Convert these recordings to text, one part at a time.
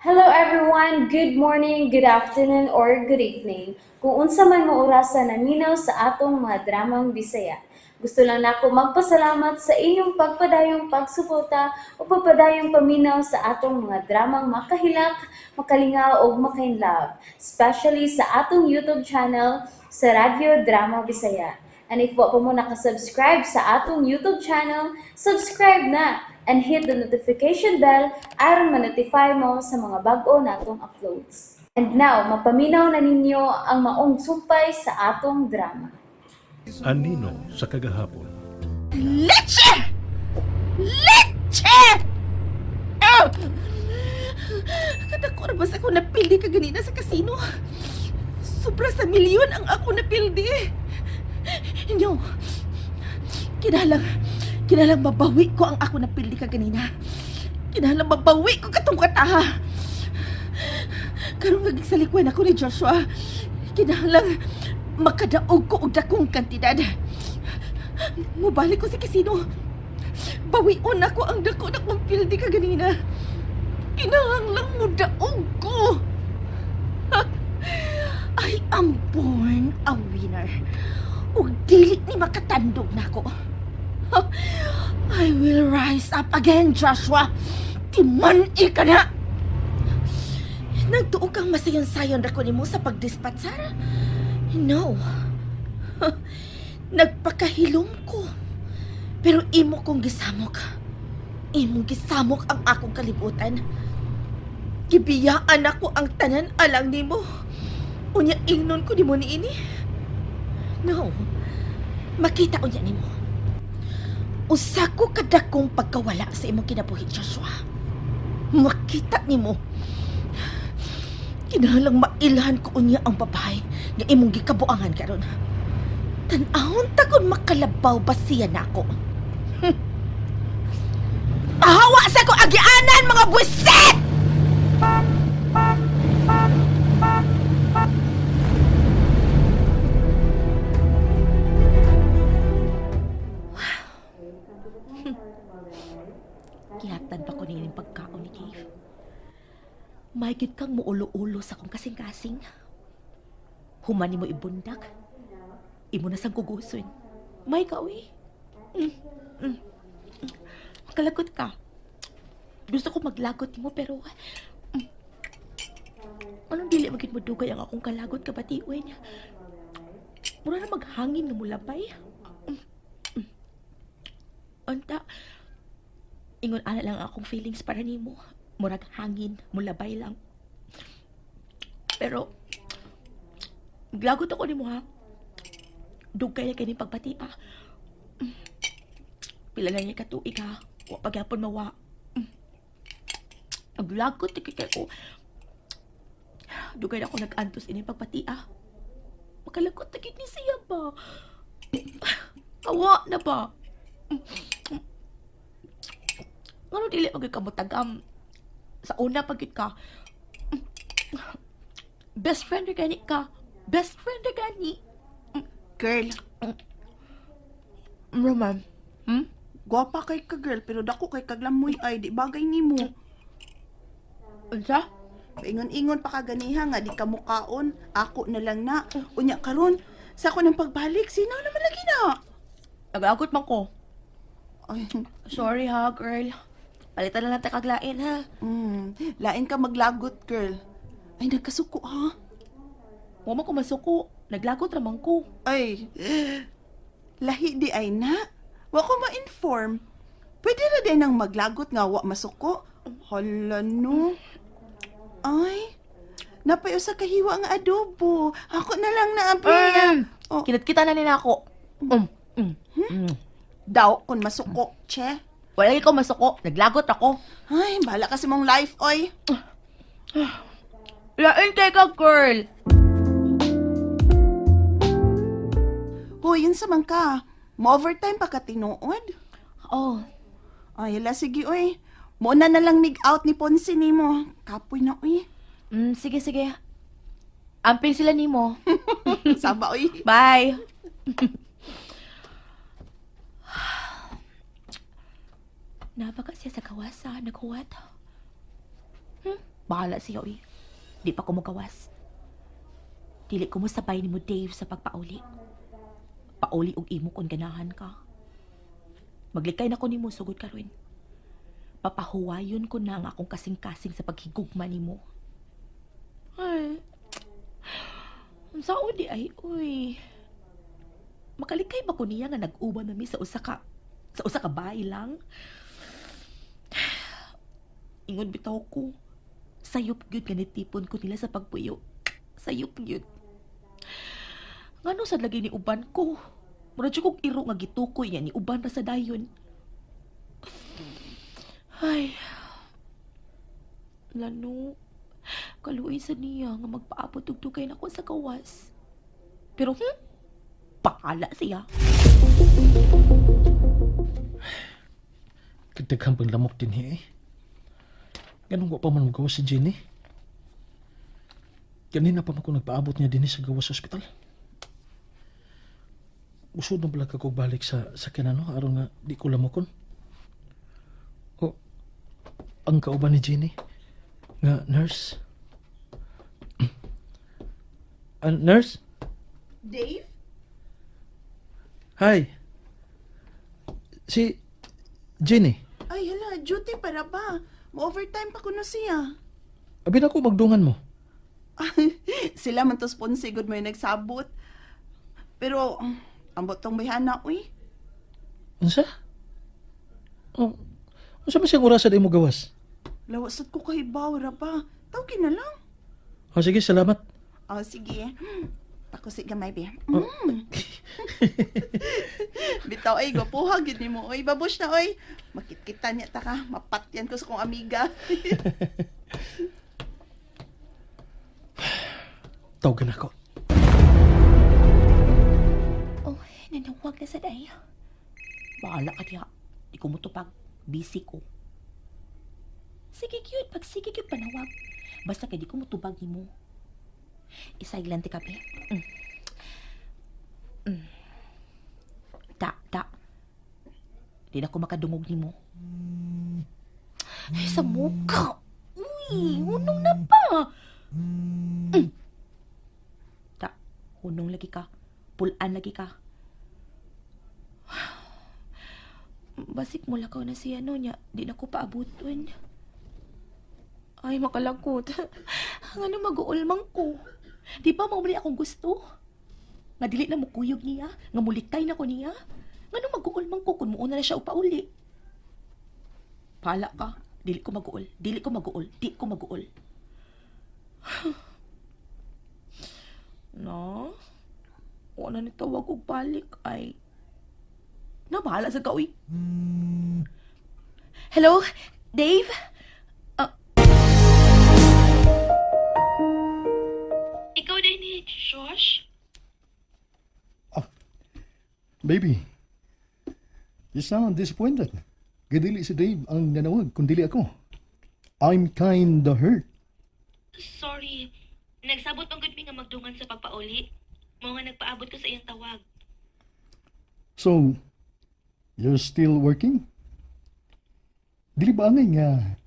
Hello everyone, good morning, good afternoon, or good evening. Kung unsa man mo orasan naminaw sa atong mga dramang Bisaya. Gusto lang nako magpasalamat sa inyong pagpadayong pagsuporta o pagpadayong paminaw sa atong mga dramang makahilak, makalingaw o makainlove, especially sa atong YouTube channel sa Radyo Drama Bisaya. And if wa pa mo nakasubscribe sa atong YouTube channel, subscribe na and hit the notification bell aron ma-notify mo sa mga bag-o natong uploads. And now, mapaminaw na ninyo ang maong sumpay sa atong drama. Anino sa kagahapon. Leche! Leche! Oh! Kadako na ba sa ako napildi ka ganina sa kasino? Sobra sa milyon ang ako napildi. No. Kinalang mabawi ko ang ako napildi ka ganina. Kinalang mabawi ko katong kataha. Karong nagsalikwan ako ni Joshua. Kinalang makadaog ko og dakong kantidad. Mubalik ko sa kasino. Bawion ako ang dako na kong pildi ka ganina. Kinahanglang mo daog ko. I am born a winner. Ug dili ni makatandog nako. I will rise up again, Joshua. Timan-i ka na. Nagtuo kang masayon-sayon ra ko nimo sa pagdispatch, Sarah? No. Nagpakahilom ko. Pero imo kong gisamok. Imong gisamok ang akong kalibutan. Gibiyaan ako ang tanan alang nimo. Unya ingnon ko nimo niini. No. Makita unya nimo. Usa ko kadakong pagkawala sa imong kinabuhi, Joshua. Makita nimo. Kinahanglang mailhan ko unya ang babae nga imong gikabuangan karon. Tan-ahon ta kun makalabaw ba siya nako. Ahawa sa ko agianan mga buwisit! Kihatan pa ko nining pagkaon ni Keith. Mahigit kang muulo-ulo sa kong kasing-kasing. Humani mo ibundak. Imo na sang kuguson. May ka, uy. Kalagot ka. Gusto ko maglagot mo, pero... anong dili magit mo dugay ang akong kalagot ka batiuin? Mura na maghangin nga mulabay. Anta, ingon ana lang akong feelings para nimo. Murag hangin, mulabay lang. Pero, maglagot ako nimo ha. Dugay na kayo pagpati pa. Pila na niya katuig ha. Wa pagyapon mawa. Naglagot na kay ko. Dugay na ako nag-antos ini pagpati ah. Makalagot na ni siya ba? Kawa na ba? Ano dili magkakamutagam? Sa una pagit ka. Best friend na gani ka. Best friend na gani. Girl, Roman. gwapa kay ka girl, pero dako kay kaglamoy ay di bagay nimo. Unsa? Ingon-ingon pa ka ganiha nga di ka mukaon, ako na lang na. Unya karon, sa ako ng pagbalik, sino naman lagi na? Nag-agot man ko. Ay, Sorry ha, girl. Palitan na lang tayo kaglain ha. lain ka maglagot, girl. Ay, nagkasuko ha? Huwag mo ko masuko. Naglagot ramang ko. Ay, lahi di ay na. Wa ko ma-inform. Pwede na din ang maglagot nga wa masuko. Hala no. Ay, napayo sa kahiwa nga adobo. Ako na lang na abriya. Oh. Kinat-kita na nila ako. Daw, kung masuko, che. Wala ikaw masuko. Naglagot ako. Ay, bahala kasi mong life, oy. Lain kayo ka, girl. Hoy, yun sa man ka. Mo-overtime pa ka tinuod. Oh, Ay, hala, sige, oy. Muna na lang nig-out ni Ponce ni mo. Kapoy na, oy. sige, sige. Amping sila nimo. Saba, oy. Bye. Napaka siya sa kawasa, naghuwat. Bahala siya, oy. Di pa ko magawas. Dili ko mo sabay ni mo, Dave, sa pagpauli. Pauli og imo kung ganahan ka. Maglikay na ko ni mo, sugod karon. Papahuwayon ko na ang akong kasing-kasing sa paghigugma ni mo. Ay, ang sao di ay, uy. Makalikay ba ko niya nga nag-uban nami sa usa ka bahay lang? Ingon bitaw ko. Sayop gyud ganitipon ko nila sa pagpuyo. Sayop gyud. Ngano sad lagi ni uban ko? Mura jud kog iro nga gitukoy niya ni uban ra sa dayon. Ay. Lano. Kaluoy sa niya nga magpaabot og dugay na ko sa gawas. Pero paala siya. Kagdaghang panglamok din eh. Ganun wa pa man magawas si Jenny. Ganina pa man ko nagpaabot niya din sa gawas ospital. Usod na pala ko balik sa kinano aron nga di ko lamokon. O, ang kauban ni Jenny nga nurse. Nurse? Dave? Hi. Si Jenny. Ay, hala, duty para ba? Mo-overtime pa ko na siya. Abi na ko magdungan mo. Sila man to sponsigod mo yung nagsabot. Pero, ambot tong bayhana, uy. Unsa? Oh, unsa man siyang orasan ay mo gawas? Lawasat ko kahibaw, ra ba? Tawagin na lang. Oh, sige, salamat. Oh, sige. Ako si gamay, be. Oh. Bitaw, ay, gapuha, gini mo. Oy, babush na, oy. Makit-kita niya ta ka. Mapatyan ko sa kong amiga. Tawagan ako. Oh, nanawag na sa day. Bahala ka diha. Di ko mutupag. Busy ko. Sige cute. Pag sige cute panawag. Basta kay di ko mutubag ni mo. Isailan ti kape. Da. Di na ko makadungog ni mo. Ay, sa mukha. Uy, hunong na pa. Da, hunong lagi ka. Pulaan lagi ka. Basik mo lakaw na siya no niya. Di na ko paabuton. Ay, makalangkot. Ano mag-uulmang ko? Di ba maumali akong gusto? Nga dili na mo kuyog niya. Nga mulikay na ko niya. Nga nung mag-uulmang ko kung muuna na siya upauli. Pala ka. Dili ko mag-uol. Di ko mag-uol. No? Wala ni tawag og balik ay nabahala sa kaoy. Hello? Dave? Ikaw din ni Josh? Baby, you sound disappointed. Gadili si Dave ang nanawag, kundili ako. I'm kinda hurt. Sorry. Nagsabot ang good mi nga magdungan sa pagpauli. Mo nga nagpaabot ko sa iyang tawag. So, you're still working? Dili ba angay nga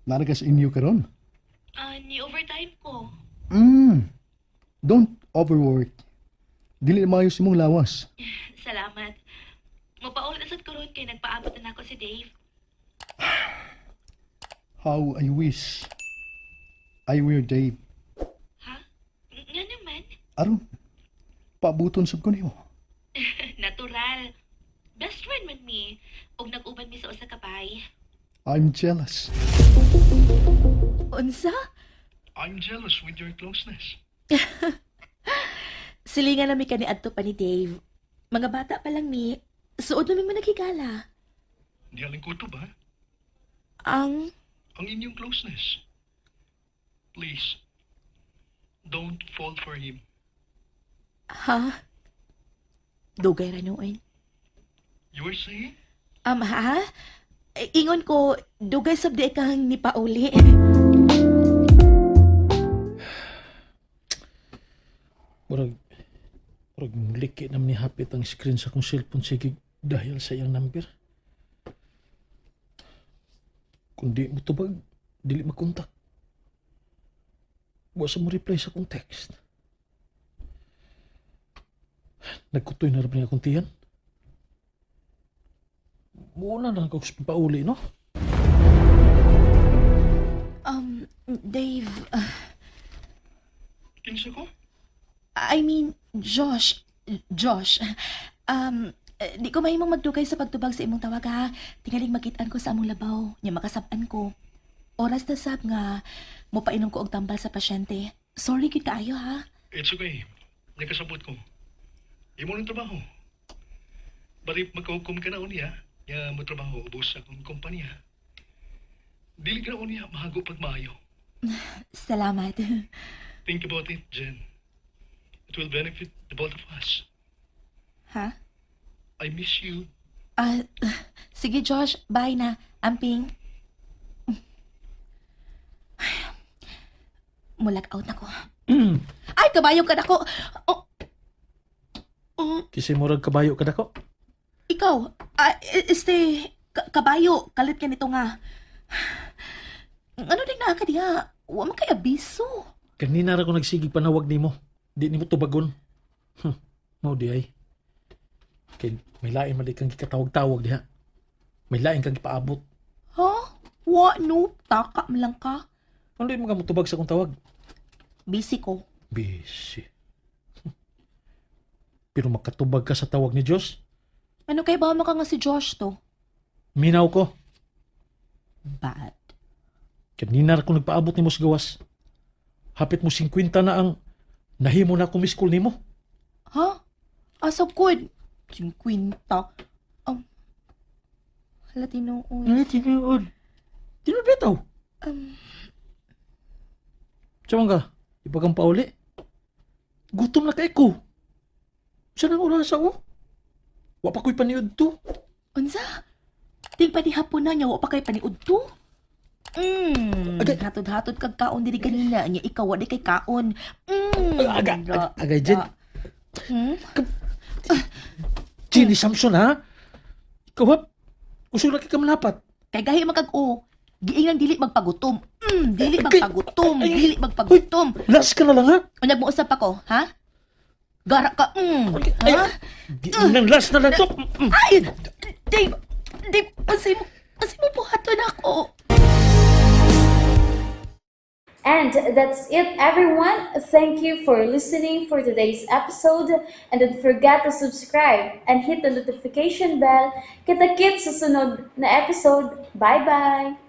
naragas inyo karon? Ni overtime ko. Don't overwork. Dili na maayos imong lawas. Salamat. Mapaul na sad karon kay nagpaabot na ako si Dave. How I wish I were Dave. Ha? Nga naman. Aron, paabuton sab ko nimo. Natural. Best friend man mi. Og nag-uban mi sa usa ka bahay. I'm jealous. Unsa? I'm jealous with your closeness. Silingan namin ka ni Adto pa ni Dave. Mga bata pa lang ni. Suod namin managigala. Di aling kuto ba? Ang Inyong closeness. Please, don't fall for him. Ha? Dugay ra noon. You were saying? Ha? Ingon ko, dugay sabdi kang ni Pauli. Murag muliki na ni hapit ang screen sa kong cellphone sige dahil sa iyang number. Kung di mo tubag, dili makontak. Wa sa mo reply sa akong text. Nagkutoy na rin niya akong tiyan. Muna lang ako sa pauli, no? Dave, Kinsa ko? I mean, Josh. Di ko mahimong magdugay sa pagtubag sa imong tawag ha. Tingaling makitaan ko sa among labaw. Nya makasab-an ko. Oras na sab nga, mopainom ko og tambal sa pasyente. Sorry gid kaayo ha. It's okay. Nagkasabot ko. Imo ng trabaho. Bari magkahukom ka na unya, nga mo trabaho ubos sa akong kumpanya. Dili ka na unya, mahago pag maayo. Salamat. Think about it, Jen. It will benefit the both of us. Ha? I miss you. Sige Josh, bye na. Amping. Mulag out na ko. Ay, kabayo ka na ko. Oh. Kasi murag kabayo ka dako. Ikaw, kabayo, kalit ka nito nga. Ano din na ka diha? Wa man kay abiso. Kanina ra ko nagsigig panawag nimo. Di nimo tubagon. Mao di ay. Kay may lain man di kang gikatawag-tawag diha. May lain kang gipaabot. Ha? Wa no, taka man lang ka. Ano di mo ka mutubag sa akong tawag? Busy ko. Busy. Pero makatubag ka sa tawag ni Diyos? Ano kay ba mo ka nga si Josh to? Minaw ko. Bad. Kanina ra ko nagpaabot nimo sa gawas. Hapit mo 50 na ang nahimo na akong miskul nimo. Ha? Asa good? 50. Hala tinuod. Ay, tinuod. Tinuod bitaw. Saan ka? Ipagang pauli? Gutom na kay ko. Saan ang oras ako? Wa pa ko'y paniod to. Unsa? Ting pa di hapon na niya, wa pa kay paniud to? Agay. Hatod-hatod kag kaon diri kanina, nya ikaw wa di kay kaon. Agay, Jen. Hmm? Jenny Samson, ha? Ikaw, ha? Kusog laki ka manapat. Kay gahi magkag-o. Giingang dili magpagutom. Dili magpagutom. Ay, Dili magpagutom. Last ka na lang, ha? Unyag mo usap ako, ha? Gara ka. Ay, Ha? nang last na lang to. Ay! Dave! Dave! Unsay mo buhaton ako? And that's it, everyone. Thank you for listening for today's episode. And don't forget to subscribe and hit the notification bell. Kita-kits sa sunod na episode. Bye-bye!